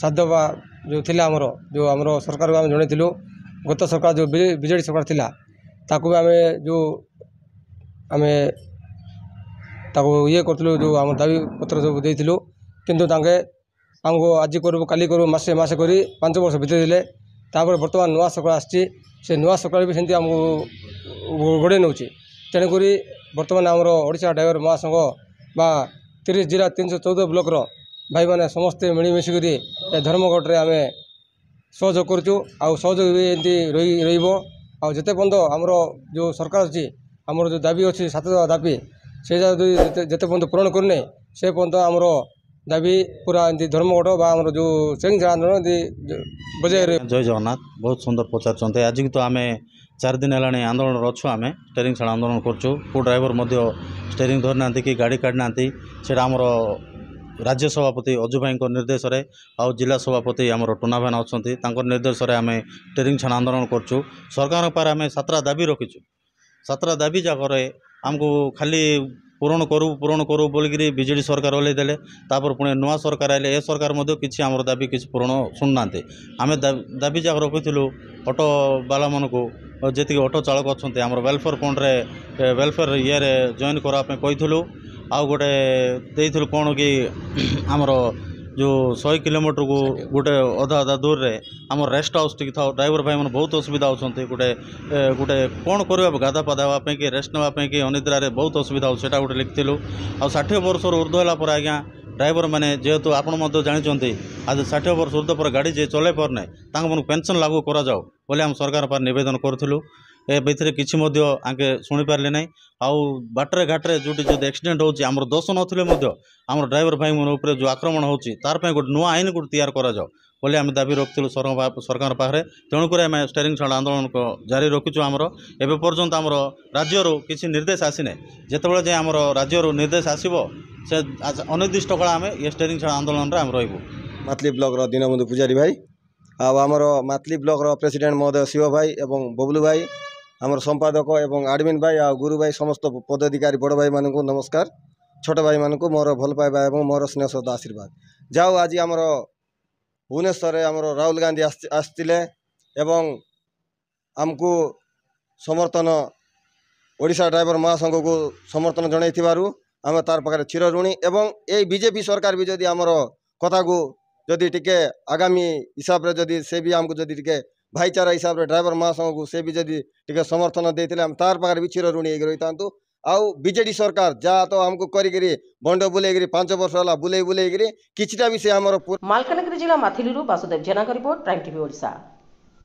साध्य जो थिला आमर सरकार को आम जनइलु गत सरकार जो बीजेडी सरकार थिला ताकू भी आम जो आम ये करूँ जो आम दाबी पत्र सब देलु किंतु तांके आमको आज करूँ काली करूँ मसे मसे कर 5 वर्ष बीते देले तापर बर्तमान नुआ सरकार आसी से नुआ सरकार भी सेमती आमको गोड़े नौ तेणुक बर्तमान आमर ओडिशा ड्राइवर महासंघ बा 30 जिला 314 ब्लॉक भाई मैंने समस्ते मिलमिशिक धर्मघट आम सहयोग करुँ सहयोग भी एमती रते पर्यंत आमर जो सरकार अच्छी आमर जो दाबी अच्छी 7 दाबी से जिते पर्यंत पूरण करने से पर्यंत आमर दाबी पूरा एमती धर्मघट बा आमर जो ट्रेनिंग आंदोलन बजाय जय जगन्नाथ बहुत सुंदर पचार आज तो आम 4 दिन है आंदोलन अच्छु आम स्टेरिंग छाड़ आंदोलन करो ड्राइवर स्टेरिंग धरी ना कि गाड़ी काढ़ी ना से आमर राज्य सभापति अजु भाई निर्देश रे आउ जिला सभापति आमर टुना भाई अच्छा निर्देश रे आम स्टेरिंग छाड़ आंदोलन करूँ सरकार पर आम 7 दाबी रखीचु 7 दाबी जाकर आमको खाली पूरण करूँ बोलिकी बीजेडी सरकार ओल्लै देले तापर पुणे नुआ सरकार आइले ए सरकार किसी आमर दाबी किसी पूरण शुणुना आम दाबी जाक रखीलु ऑटो बाला मन को जी ऑटो चालक अच्छा आमर वेलफेयर फंड रे वेलफेयर ये जॉइन करने कहीलु आउ गोटे देलु कौन कि आमर जो 100 किलोमीटर को गोटे अधा दूर रे आम रेस्ट हाउस टी था ड्राइवर भाई मैंने बहुत असुविधा होती गोटे गोटे कौन कर गाधा पाधापी कि रेस्ट नापी कि अनिद्रारे बहुत असुविधा हो गोटे लिखिलु आ 60 वर्ष ऊर्ध्व है आज्ञा ड्राइवर मैंने जेहेतु आपड़ जानते आज 60 वर्ष ऊर्ध्व पर गाड़ी जे चलै पारने पेंशन लागू करा जाओ बोले आम सरकार पर निवेदन करूँ ए भितर किसी आगे शुणी पारे ना आउ बाटरे घाटे जो एक्सीडेंट होमर दोष नथिले आमर ड्राइवर भाई मन उपर जो आक्रमण होची तार पे गोटे नुआ आईन गोटे तैयार करा जाओ बोले आम दाबी रखिलु सरकार पाखे तेणुक आम स्टेरिंग छाड़ आंदोलन जारी रखीचु आमर एवं पर्यंत आमर राज्यर किसी निर्देश आसीने जिते जाए आमर राज्यर निर्देश आसब से अनिर्दिष्ट काल आम ये स्टेरिंग छाड़ आंदोलन आम रही मातली ब्लॉक दीनबंधु पूजारी भाई आमर मातली ब्लॉक प्रेसिडेंट महोदय शिव भाई एवं बबलू भाई आमर संपादक एवं आडमिन भाई आ गुरु भाई समस्त पदाधिकारी बड़ भाई मानक नमस्कार छोट भाई मानक मोर भल पाइबा एवं मोर स्नेह श्रद्धा आशीर्वाद जाओ आज आमर भुवनेश्वर आमर राहुल गांधी आसते एवं आमको समर्थन ओडिशा ड्राइवर महासंघ को समर्थन जनई आम तार पाखे चिर ऋणी एवं ये बीजेपी सरकार भी जदि आमर कथा को जदि टिके आगामी हिसाब रे जदि से भी आमको जदि टिके भाईचारा हिसाब रे ड्राइवर महासंघ को से भी जदि टिके समर्थन देते आम तार पाखे भी चिर ऋणी रही था आउ बीजेडी सरकार जहाँ तो हमको करी बंड बुले 5 वर्ष है बुले किछिटा भी से आमर मालकानगिरी जिला माथिलू वासुदेव जेना रिपोर्ट प्राइम टीवी ओडिशा।